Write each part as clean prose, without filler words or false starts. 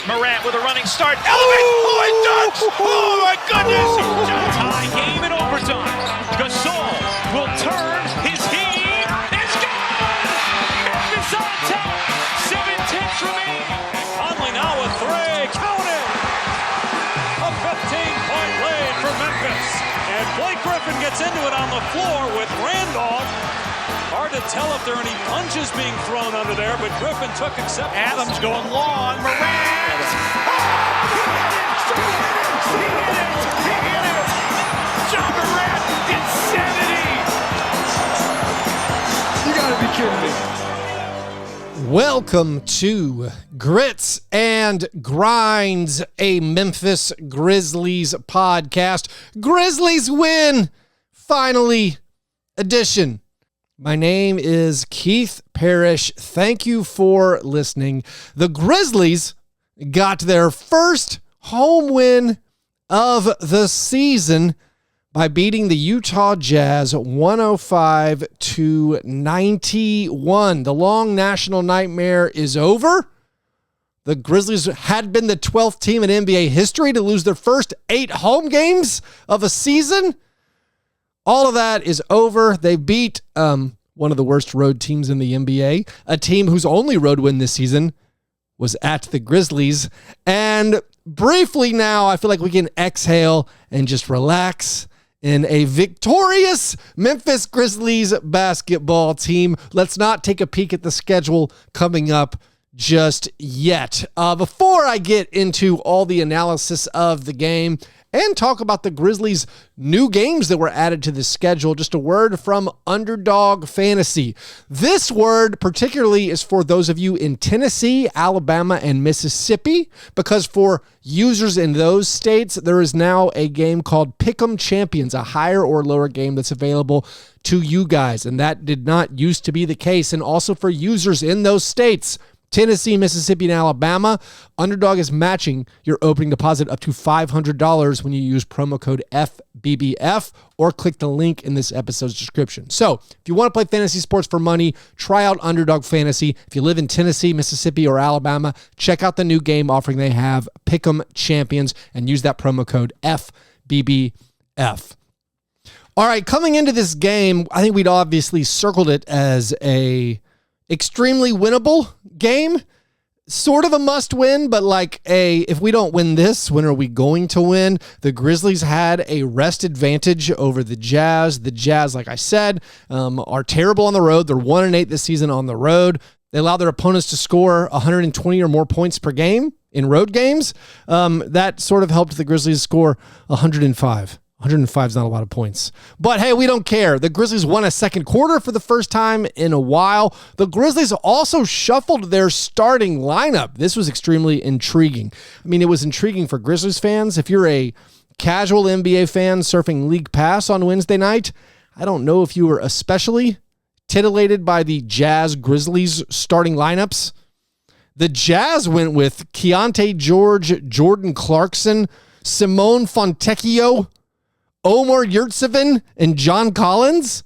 Morant with a running start. Elevates. Oh, it dunks. Oh, my goodness. Tie game in overtime. Gasol will turn his heat. It's gone. Memphis on top. 7-10 remaining. Conley now with three. Count it. A 15-point lead for Memphis. And Blake Griffin gets into it on the floor with Randolph. Hard to tell if there are any punches being thrown under there, but Griffin took acceptance. Adams going long. Morant. He hit it. John Morant. Insanity. You gotta be kidding me. Welcome to Grits and Grinds, a Memphis Grizzlies podcast. Grizzlies win, finally, edition. My name is Keith Parrish. Thank you for listening. The Grizzlies got their first home win of the season by beating the Utah Jazz 105-91. The long national nightmare is over. The Grizzlies had been the 12th team in NBA history to lose their first 8 home games of a season. All of that is over. They beat one of the worst road teams in the NBA, a team whose only road win this season was at the Grizzlies. And briefly now, I feel like we can exhale and just relax in a victorious Memphis Grizzlies basketball team. Let's not take a peek at the schedule coming up just yet. Before I get into all the analysis of the game and talk about the Grizzlies' new games that were added to the schedule, just a word from Underdog Fantasy. This word particularly is for those of you in Tennessee, Alabama, and Mississippi, because for users in those states, there is now a game called Pick'em Champions, a higher or lower game that's available to you guys, and that did not used to be the case. And also for users in those states, Tennessee, Mississippi, and Alabama, Underdog is matching your opening deposit up to $500 when you use promo code FBBF or click the link in this episode's description. So if you want to play fantasy sports for money, try out Underdog Fantasy. If you live in Tennessee, Mississippi, or Alabama, check out the new game offering they have, Pick'em Champions, and use that promo code FBBF. All right, coming into this game, I think we'd obviously circled it as a extremely winnable game, sort of a must win, but like if we don't win this, when are we going to win? The Grizzlies had a rest advantage over the Jazz. The Jazz, like I said, are terrible on the road. They're 1-8 this season on the road. They allow their opponents to score 120 or more points per game in road games. That sort of helped the Grizzlies score 105. 105 is not a lot of points. But hey, we don't care. The Grizzlies won a second quarter for the first time in a while. The Grizzlies also shuffled their starting lineup. This was extremely intriguing. I mean, it was intriguing for Grizzlies fans. If you're a casual NBA fan surfing League Pass on Wednesday night, I don't know if you were especially titillated by the Jazz Grizzlies starting lineups. The Jazz went with Keontae George, Jordan Clarkson, Simone Fontecchio, Omar Yurtseven, and John Collins.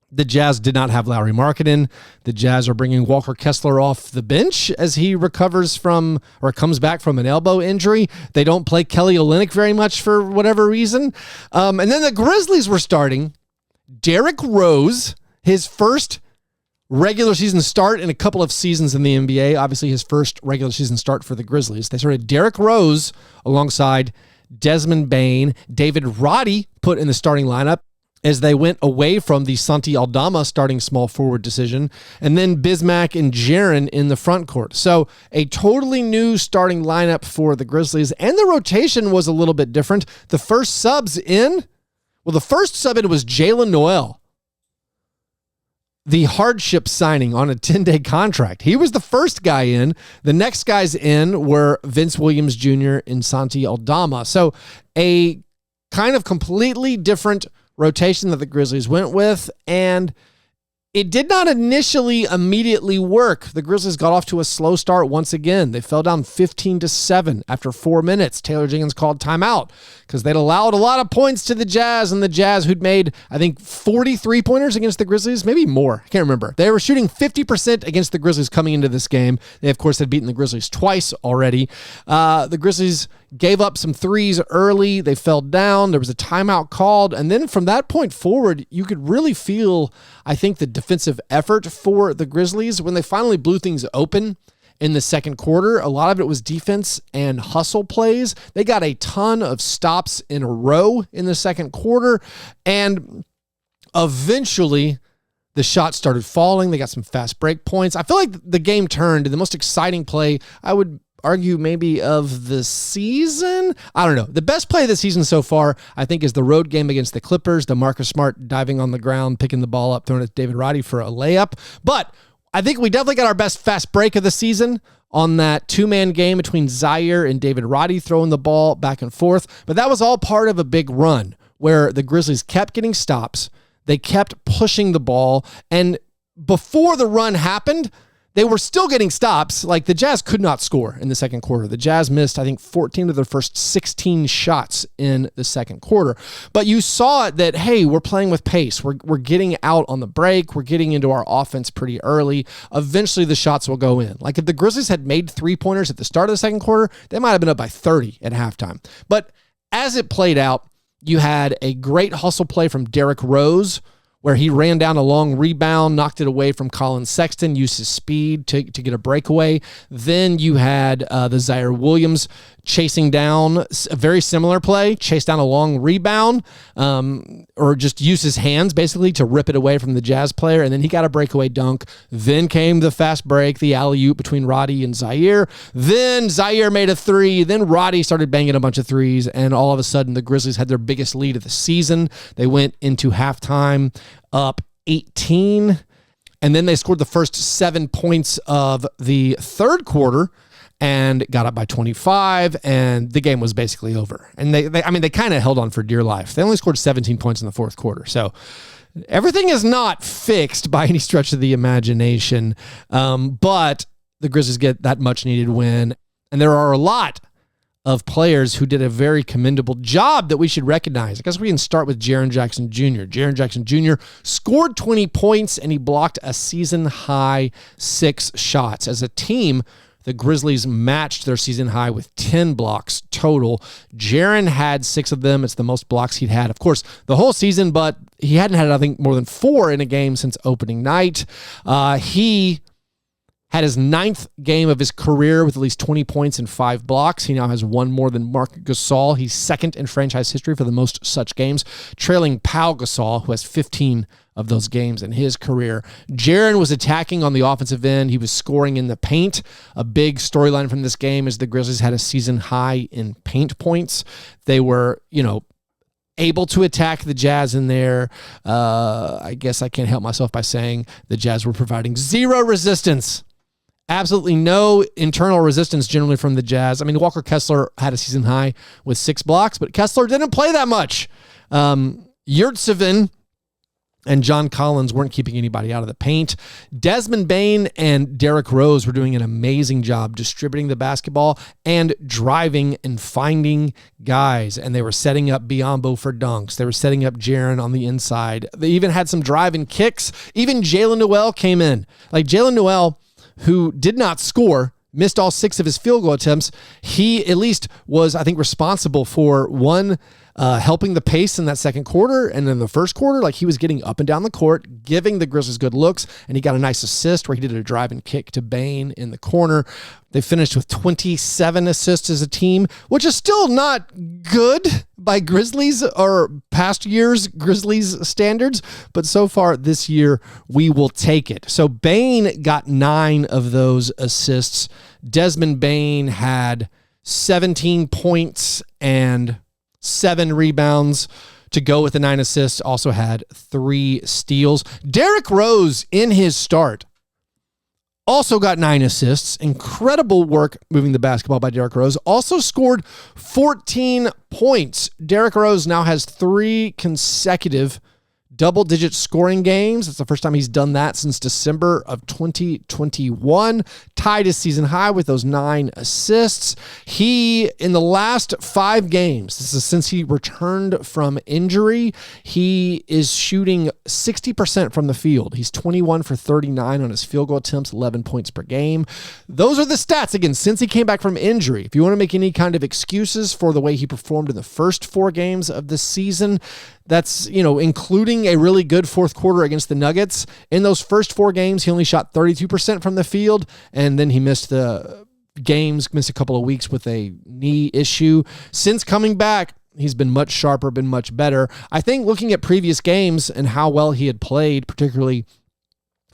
The Jazz did not have Lauri Markkanen. The Jazz are bringing Walker Kessler off the bench as he recovers from or comes back from an elbow injury. They don't play Kelly Olynyk very much for whatever reason. And then the Grizzlies were starting Derrick Rose, his first regular season start in a couple of seasons in the NBA. Obviously, his first regular season start for the Grizzlies. They started Derrick Rose alongside Desmond, Bane, David Roddy put in the starting lineup as they went away from the Santi Aldama starting small forward decision, and then Bismack and Jaren in the front court. So a totally new starting lineup for the Grizzlies, and the rotation was a little bit different. The first sub in was Jalen Noel, the hardship signing on a 10-day contract. He was the first guy in. The next guys in were Vince Williams Jr. and Santi Aldama. So a kind of completely different rotation that the Grizzlies went with. And It did not initially immediately work. The Grizzlies got off to a slow start once again. They fell down 15-7 after 4 minutes. Taylor Jenkins called timeout because they'd allowed a lot of points to the Jazz, and the Jazz, who'd made, I think, 43 pointers against the Grizzlies, maybe more. I can't remember. They were shooting 50% against the Grizzlies coming into this game. They, of course, had beaten the Grizzlies twice already. The Grizzlies gave up some threes early. They fell down. There was a timeout called. And then from that point forward, you could really feel, I think, the defensive effort for the Grizzlies. When they finally blew things open in the second quarter, a lot of it was defense and hustle plays. They got a ton of stops in a row in the second quarter. And eventually, the shots started falling. They got some fast break points. I feel like the game turned. The most exciting play, I would argue, maybe of the season. I don't know. The best play of the season so far, I think, is the road game against the Clippers. The Marcus Smart diving on the ground, picking the ball up, throwing it to David Roddy for a layup. But I think we definitely got our best fast break of the season on that two-man game between Zyrie and David Roddy, throwing the ball back and forth. But that was all part of a big run where the Grizzlies kept getting stops. They kept pushing the ball. And before the run happened, they were still getting stops. Like, the Jazz could not score in the second quarter. The Jazz missed, I think, 14 of their first 16 shots in the second quarter. But you saw it that, hey, we're playing with pace. We're getting out on the break. We're getting into our offense pretty early. Eventually, the shots will go in. Like, if the Grizzlies had made three-pointers at the start of the second quarter, they might have been up by 30 at halftime. But as it played out, you had a great hustle play from Derrick Rose, where he ran down a long rebound, knocked it away from Colin Sexton, used his speed to get a breakaway. Then you had the Zyrie Williams chasing down a very similar play, chase down a long rebound, or just use his hands basically to rip it away from the Jazz player, and then he got a breakaway dunk. Then came the fast break, the alley-oop between Roddy and Zyrie. Then Zyrie made a three. Then Roddy started banging a bunch of threes, and all of a sudden the Grizzlies had their biggest lead of the season. They went into halftime up 18, and then they scored the first 7 points of the third quarter and got up by 25, and the game was basically over. And they kind of held on for dear life. They only scored 17 points in the fourth quarter. So everything is not fixed by any stretch of the imagination, but the Grizzlies get that much needed win. And there are a lot of players who did a very commendable job that we should recognize. I guess we can start with Jiren Jackson Jr. Jiren Jackson Jr. scored 20 points, and he blocked a season-high 6 shots. As a team, the Grizzlies matched their season high with 10 blocks total. Jaren had 6 of them. It's the most blocks he'd had, of course, the whole season, but he hadn't had, I think, more than 4 in a game since opening night. He had his 9th game of his career with at least 20 points and 5 blocks. He now has 1 more than Marc Gasol. He's second in franchise history for the most such games, trailing Pau Gasol, who has 15 of those games in his career. Jaren was attacking on the offensive end. He was scoring in the paint. A big storyline from this game is the Grizzlies had a season high in paint points. They were, able to attack the Jazz in there. I guess I can't help myself by saying the Jazz were providing 0 resistance. Absolutely no internal resistance generally from the Jazz. I mean, Walker Kessler had a season high with 6 blocks, but Kessler didn't play that much. Yurtseven and John Collins weren't keeping anybody out of the paint. Desmond, Bane, and Derrick Rose were doing an amazing job distributing the basketball and driving and finding guys. And they were setting up Biyombo for dunks. They were setting up Jaren on the inside. They even had some driving kicks. Even Jalen Noel came in. Like Jalen Noel, who did not score, missed all 6 of his field goal attempts. He at least was, I think, responsible for one, helping the pace in that second quarter, and then the first quarter, like he was getting up and down the court, giving the Grizzlies good looks, and he got a nice assist where he did a drive and kick to Bane in the corner. They finished with 27 assists as a team, which is still not good by Grizzlies or past years' Grizzlies standards, but so far this year, we will take it. So Bane got 9 of those assists. Desmond Bane had 17 points and 7 rebounds to go with the 9 assists, also had 3 steals. Derrick Rose in his start also got 9 assists. Incredible work moving the basketball by Derrick Rose. Also scored 14 points. Derrick Rose now has 3 consecutive double-digit scoring games. It's the first time he's done that since December of 2021. Tied his season high with those 9 assists. He, in the last 5 games, this is since he returned from injury, he is shooting 60% from the field. He's 21 for 39 on his field goal attempts, 11 points per game. Those are the stats, again, since he came back from injury. If you want to make any kind of excuses for the way he performed in the first 4 games of this season, that's, including a really good fourth quarter against the Nuggets. In those first 4 games, he only shot 32% from the field, and then he missed a couple of weeks with a knee issue. Since coming back, he's been much sharper, been much better. I think looking at previous games and how well he had played, particularly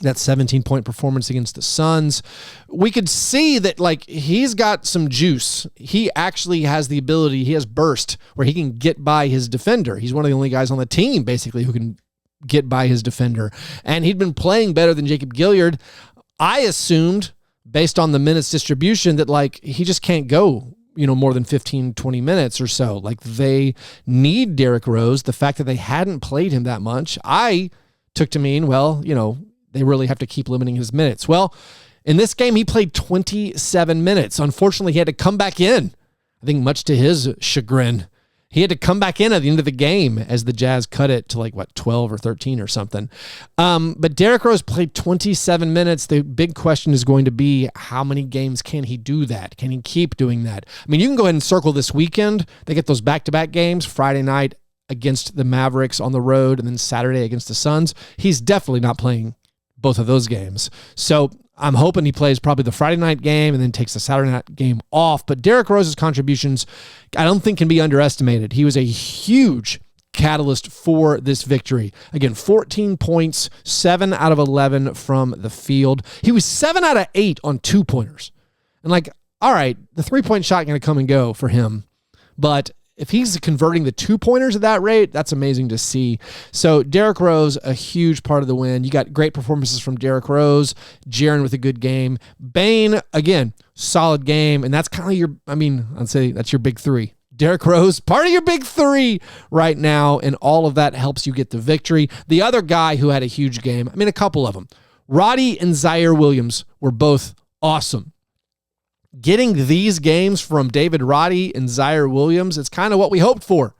that 17-point performance against the Suns, we could see that he's got some juice. He actually has the ability, he has burst where he can get by his defender. He's one of the only guys on the team basically who can get by his defender. And he'd been playing better than Jacob Gilyard. I assumed, based on the minutes distribution, that he just can't go more than 15, 20 minutes or so. They need Derrick Rose. The fact that they hadn't played him that much, I took to mean, they really have to keep limiting his minutes. Well, in this game, he played 27 minutes. Unfortunately, he had to come back in, I think much to his chagrin. He had to come back in at the end of the game as the Jazz cut it to 12 or 13 or something. But Derrick Rose played 27 minutes. The big question is going to be, how many games can he do that? Can he keep doing that? I mean, you can go ahead and circle this weekend. They get those back-to-back games, Friday night against the Mavericks on the road and then Saturday against the Suns. He's definitely not playing both of those games. So I'm hoping he plays probably the Friday night game and then takes the Saturday night game off. But Derrick Rose's contributions, I don't think can be underestimated. He was a huge catalyst for this victory. Again, 14 points, 7 out of 11 from the field. He was 7 out of 8 on 2-pointers. And all right, the 3-point shot going to come and go for him. But if he's converting the 2-pointers at that rate, that's amazing to see. So Derrick Rose, a huge part of the win. You got great performances from Derrick Rose, Jiren with a good game. Bane, again, solid game. And that's kind of I'd say that's your big 3. Derrick Rose, part of your big 3 right now, and all of that helps you get the victory. The other guy who had a huge game, a couple of them, Roddy and Zyrie Williams were both awesome. Getting these games from David Roddy and Zyrie Williams, it's kind of what we hoped for.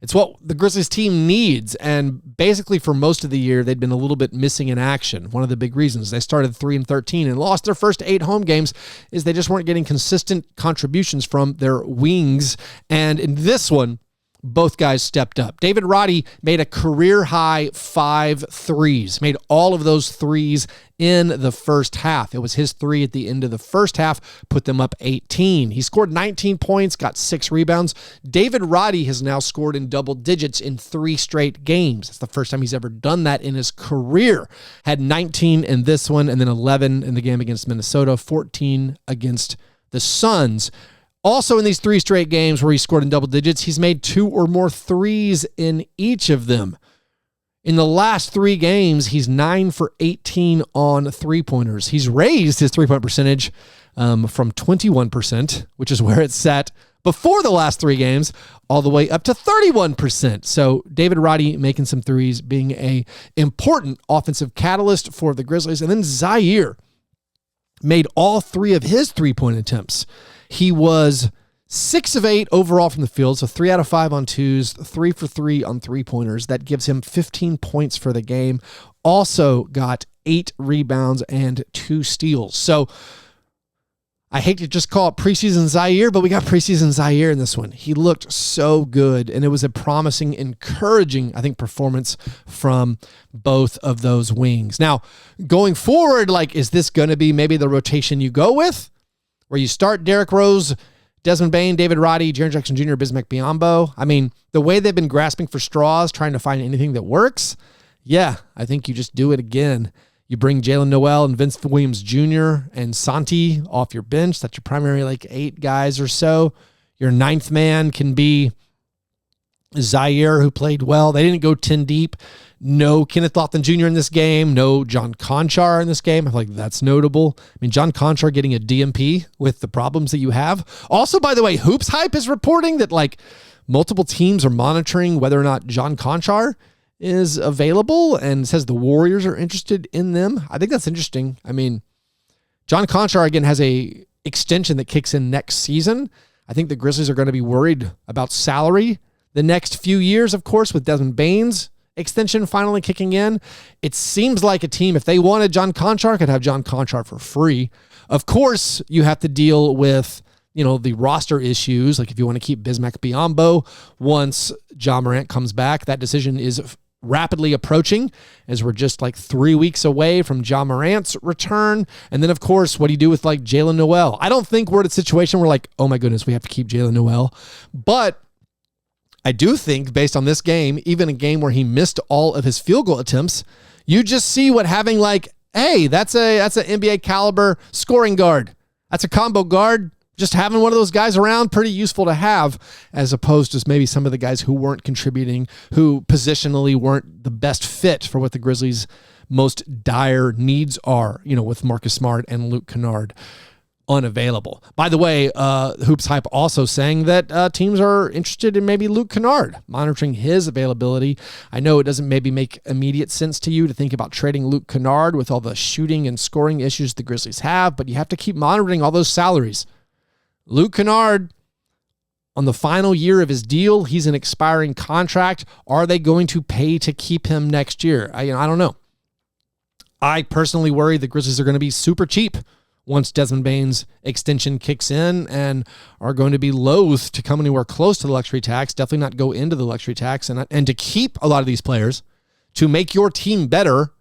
It's what the Grizzlies team needs, and basically for most of the year, they'd been a little bit missing in action. One of the big reasons they started 3-13 and lost their first 8 home games is they just weren't getting consistent contributions from their wings, and in this one, both guys stepped up. David Roddy made a career-high 5 threes, made all of those threes in the first half. It was his 3 at the end of the first half, put them up 18. He scored 19 points, got 6 rebounds. David Roddy has now scored in double digits in 3 straight games. It's the first time he's ever done that in his career. Had 19 in this one, and then 11 in the game against Minnesota, 14 against the Suns. Also in these 3 straight games where he scored in double digits, he's made 2 or more threes in each of them. In the last 3 games, he's 9 for 18 on 3-pointers. He's raised his 3-point percentage from 21%, which is where it's set before the last 3 games, all the way up to 31%. So David Roddy making some threes, being a important offensive catalyst for the Grizzlies. And then Zyrie made all 3 of his 3-point attempts. He was 6 of 8 overall from the field, so 3 out of 5 on 2s, 3 for 3 on 3-pointers. That gives him 15 points for the game. Also got 8 rebounds and 2 steals. So I hate to just call it preseason Zyrie, but we got preseason Zyrie in this one. He looked so good, and it was a promising, encouraging, I think, performance from both of those wings. Now, going forward, is this going to be maybe the rotation you go with? Where you start Derrick Rose, Desmond Bane, David Roddy, Jaren Jackson Jr., Bismack Biyombo. The way they've been grasping for straws, trying to find anything that works, yeah, I think you just do it again. You bring Jalen Noel and Vince Williams Jr. and Santi off your bench. That's your primary 8 guys or so. Your 9th man can be Zyrie, who played well. They didn't go 10 deep. No Kenneth Lofton Jr. in this game. No John Conchar in this game. I feel like that's notable. John Conchar getting a DMP with the problems that you have. Also, by the way, Hoops Hype is reporting that multiple teams are monitoring whether or not John Conchar is available and says the Warriors are interested in them. I think that's interesting. I mean, John Conchar, again, has a extension that kicks in next season. I think the Grizzlies are going to be worried about salary the next few years, of course, with Desmond Bane's extension finally kicking in. It seems like a team, if they wanted John Conchar, could have John Conchar for free. Of course, you have to deal with, the roster issues. Like if you want to keep Bismack Biyombo once Ja Morant comes back, that decision is rapidly approaching as we're just like 3 weeks away from Ja Morant's return. And then, of course, what do you do with like Jalen Noel? I don't think we're at a situation where like, oh my goodness, we have to keep Jalen Noel. But I do think based on this game, even a game where he missed all of his field goal attempts, you just see what having like, hey, that's an NBA caliber scoring guard. That's a combo guard. Just having one of those guys around, pretty useful to have, as opposed to maybe some of the guys who weren't contributing, who positionally weren't the best fit for what the Grizzlies' most dire needs are, with Marcus Smart and Luke Canard unavailable. By the way, Hoops Hype also saying that teams are interested in maybe Luke Canard, monitoring his availability. I know it doesn't maybe make immediate sense to you to think about trading Luke Canard with all the shooting and scoring issues the Grizzlies have, but you have to keep monitoring all those salaries. Luke Canard, on the final year of his deal, he's an expiring contract. Are they going to pay to keep him next year? I don't know. I personally worry the Grizzlies are going to be super cheap once Desmond Bane's extension kicks in and are going to be loath to come anywhere close to the luxury tax, definitely not go into the luxury tax, and to keep a lot of these players, to make your team better,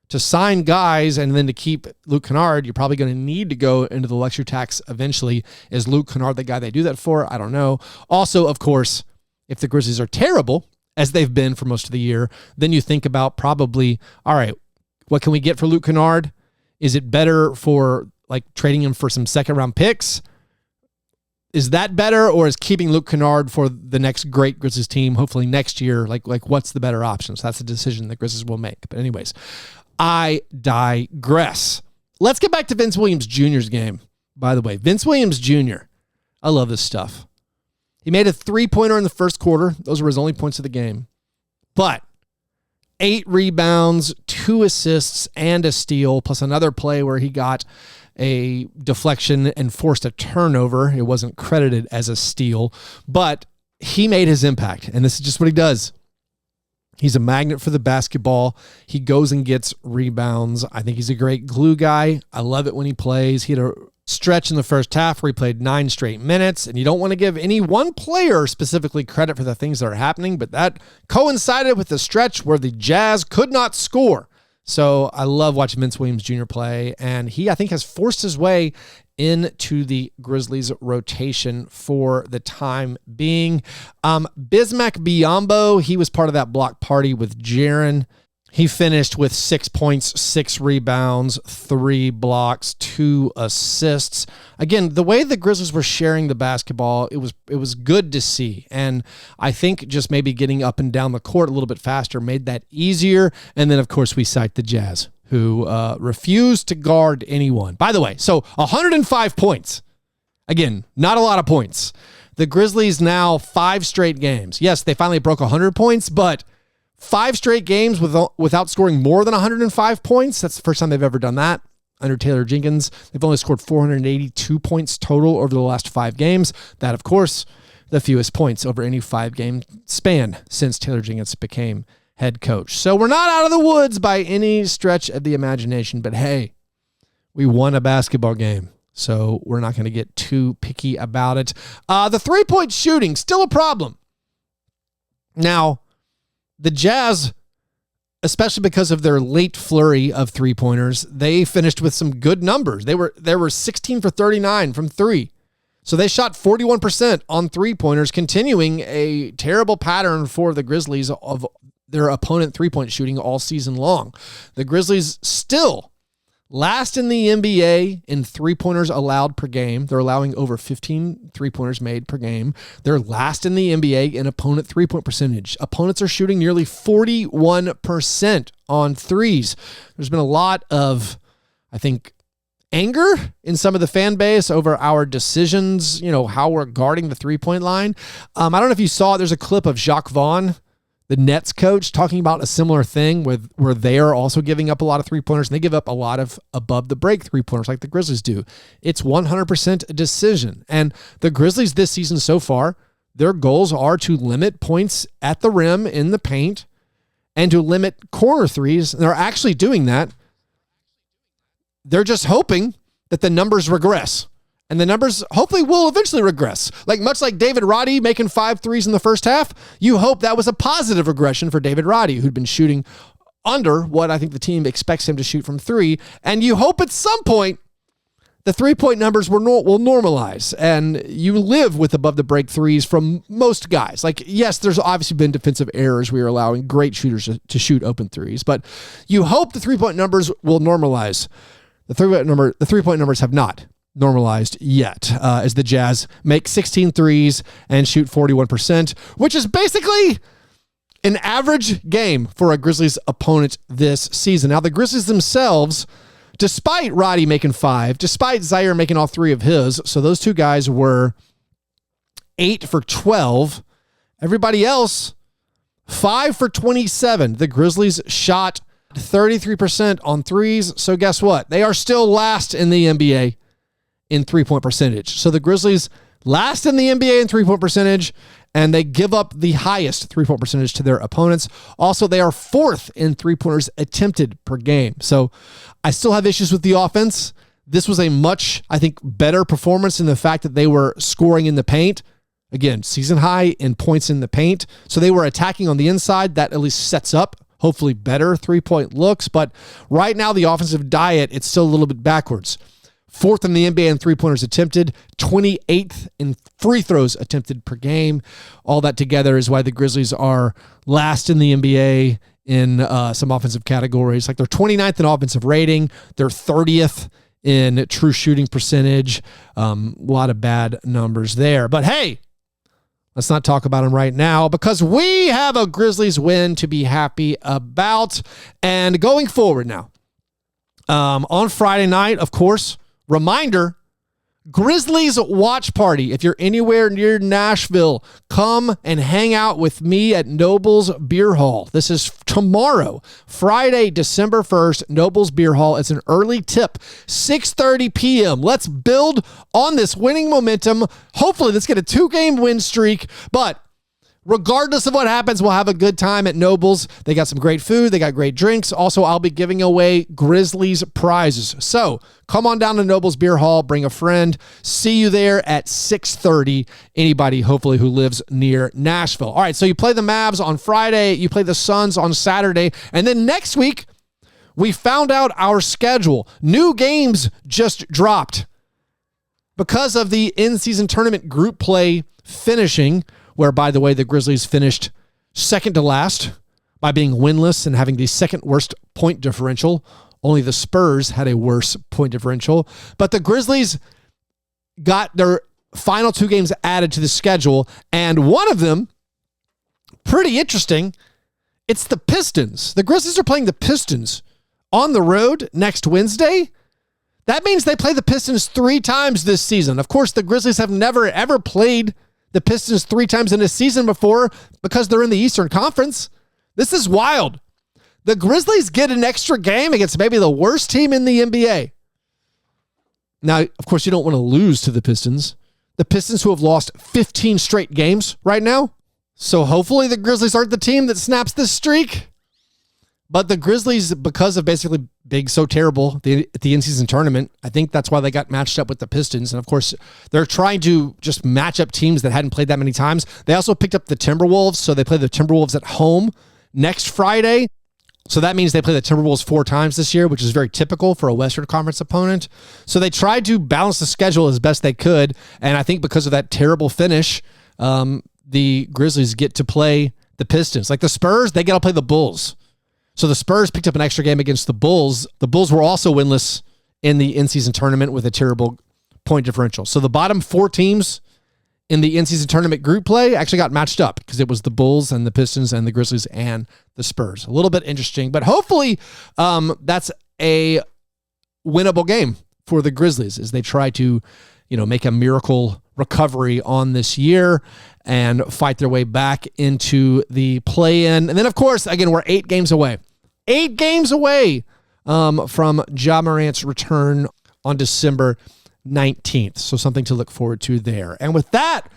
to sign guys, and then to keep Luke Canard, you're probably going to need to go into the luxury tax eventually. Is Luke Canard the guy they do that for? I don't know. Also, of course, if the Grizzlies are terrible, as they've been for most of the year, then you think about probably, all right, what can we get for Luke Canard? Is it better for like trading him for some second-round picks? Is that better, or is keeping Luke Canard for the next great Grizzlies team, hopefully next year, like what's the better option? So that's a decision the Grizzlies will make. But anyways, I digress. Let's get back to Vince Williams Jr.'s game. By the way, Vince Williams Jr., I love this stuff. He made a three-pointer in the first quarter. Those were his only points of the game. But 8 rebounds, 2 assists, and a steal, plus another play where he got a deflection and forced a turnover. It wasn't credited as a steal, but he made his impact, and this is just what he does. He's a magnet for the basketball. He goes and gets rebounds. I think he's a great glue guy. I love it when he plays. He had a stretch in the first half where he played 9 straight minutes, and you don't want to give any one player specifically credit for the things that are happening, but that coincided with the stretch where the Jazz could not score. So I love watching Vince Williams Jr. play, and he, I think, has forced his way into the Grizzlies rotation for the time being. Bismack Biyombo, he was part of that block party with Jiren. He finished with 6 points, 6 rebounds, 3 blocks, 2 assists. Again, the way the Grizzlies were sharing the basketball, it was good to see. And I think just maybe getting up and down the court a little bit faster made that easier. And then, of course, we cite the Jazz, who refused to guard anyone. By the way, so 105 points. Again, not a lot of points. The Grizzlies now 5 straight games. Yes, they finally broke 100 points, but 5 straight games without scoring more than 105 points. That's the first time they've ever done that under Taylor Jenkins. They've only scored 482 points total over the last 5 games. That, of course, the fewest points over any 5-game span since Taylor Jenkins became head coach. So we're not out of the woods by any stretch of the imagination, but hey, we won a basketball game, so we're not going to get too picky about it. The three-point shooting, still a problem. Now, the Jazz, especially because of their late flurry of three-pointers, they finished with some good numbers. They were 16 for 39 from 3. So they shot 41% on three-pointers, continuing a terrible pattern for the Grizzlies of their opponent three-point shooting all season long. The Grizzlies still last in the NBA in three-pointers allowed per game. They're allowing over 15 three-pointers made per game. They're last in the NBA in opponent three-point percentage. Opponents are shooting nearly 41% on threes. There's been a lot of, I think, anger in some of the fan base over our decisions, how we're guarding the three-point line. I don't know if you saw, there's a clip of Jacques Vaughn, the Nets coach talking about a similar thing where they are also giving up a lot of three-pointers, and they give up a lot of above-the-break three-pointers like the Grizzlies do. It's 100% a decision. And the Grizzlies this season so far, their goals are to limit points at the rim in the paint and to limit corner threes. They're actually doing that. They're just hoping that the numbers regress. And the numbers hopefully will eventually regress. Much like David Roddy making 5 threes in the first half, you hope that was a positive regression for David Roddy, who'd been shooting under what I think the team expects him to shoot from 3. And you hope at some point the 3-point numbers will normalize and you live with above the break threes from most guys. Yes, there's obviously been defensive errors. We are allowing great shooters to shoot open threes, but you hope the 3-point numbers will normalize. The 3-point numbers have not normalized yet, as the Jazz make 16 threes and shoot 41%, which is basically an average game for a Grizzlies opponent this season. Now, the Grizzlies themselves, despite Roddy making 5, despite Zyrie making all 3 of his, so those 2 guys were 8 for 12. Everybody else, 5 for 27. The Grizzlies shot 33% on threes, so guess what? They are still last in the NBA in 3-point percentage. So the Grizzlies last in the NBA in 3-point percentage, and they give up the highest 3-point percentage to their opponents. Also, they are 4th in 3-pointers attempted per game. So I still have issues with the offense. This was a much, I think, better performance in the fact that they were scoring in the paint. Again, season high in points in the paint. So they were attacking on the inside. That at least sets up hopefully better 3-point looks. But right now, the offensive diet, it's still a little bit backwards. 4th in the NBA in 3-pointers attempted, 28th in free throws attempted per game. All that together is why the Grizzlies are last in the NBA in some offensive categories. They're 29th in offensive rating. They're 30th in true shooting percentage. A lot of bad numbers there. But hey, let's not talk about them right now because we have a Grizzlies win to be happy about. And going forward now, on Friday night, of course, reminder, Grizzlies watch party. If you're anywhere near Nashville, come and hang out with me at Noble's Beer Hall. This is tomorrow, Friday, December 1st, Noble's Beer Hall. It's an early tip, 6:30 p.m. Let's build on this winning momentum. Hopefully, let's get a 2-game win streak, but regardless of what happens, we'll have a good time at Noble's. They got some great food. They got great drinks. Also, I'll be giving away Grizzlies prizes. So come on down to Noble's Beer Hall. Bring a friend. See you there at 6:30. Anybody, hopefully, who lives near Nashville. All right, so you play the Mavs on Friday. You play the Suns on Saturday. And then next week, we found out our schedule. New games just dropped because of the in-season tournament group play finishing, where, by the way, the Grizzlies finished second to last by being winless and having the second worst point differential. Only the Spurs had a worse point differential. But the Grizzlies got their final 2 games added to the schedule, and one of them, pretty interesting, it's the Pistons. The Grizzlies are playing the Pistons on the road next Wednesday. That means they play the Pistons 3 times this season. Of course, the Grizzlies have never, ever played the Pistons 3 times in a season before because they're in the Eastern Conference. This is wild. The Grizzlies get an extra game against maybe the worst team in the NBA. Now, of course, you don't want to lose to the Pistons. The Pistons who have lost 15 straight games right now. So hopefully the Grizzlies aren't the team that snaps this streak. But the Grizzlies, because of basically being so terrible at the in-season tournament, I think that's why they got matched up with the Pistons. And of course, they're trying to just match up teams that hadn't played that many times. They also picked up the Timberwolves, so they play the Timberwolves at home next Friday. So that means they play the Timberwolves 4 times this year, which is very typical for a Western Conference opponent. So they tried to balance the schedule as best they could. And I think because of that terrible finish, the Grizzlies get to play the Pistons. Like the Spurs, they got to play the Bulls. So the Spurs picked up an extra game against the Bulls. The Bulls were also winless in the in-season tournament with a terrible point differential. So the bottom 4 teams in the in-season tournament group play actually got matched up because it was the Bulls and the Pistons and the Grizzlies and the Spurs. A little bit interesting, but hopefully that's a winnable game for the Grizzlies as they try to, make a miracle recovery on this year and fight their way back into the play-in. And then, of course, again, we're 8 games away. 8 games away from Ja Morant's return on December 19th. So something to look forward to there. And with that,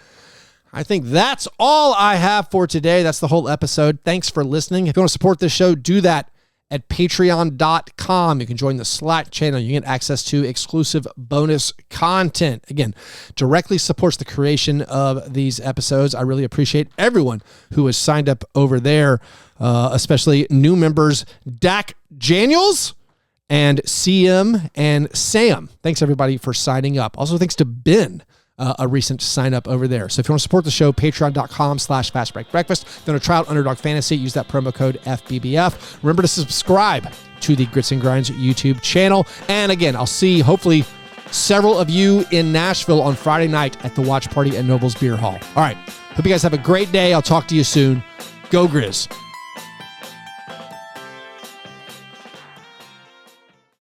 I think that's all I have for today. That's the whole episode. Thanks for listening. If you want to support this show, do that at patreon.com. You can join the Slack channel. You get access to exclusive bonus content. Again, directly supports the creation of these episodes. I really appreciate everyone who has signed up over there, especially new members, Dak Daniels and CM and Sam. Thanks everybody for signing up. Also, thanks to Ben, a recent sign up over there. So if you want to support the show, patreon.com/fastbreakbreakfast. If you want to try out Underdog Fantasy, use that promo code FBBF. Remember to subscribe to the Grits and Grinds YouTube channel. And again, I'll see hopefully several of you in Nashville on Friday night at the watch party at Noble's Beer Hall. All right. Hope you guys have a great day. I'll talk to you soon. Go Grizz.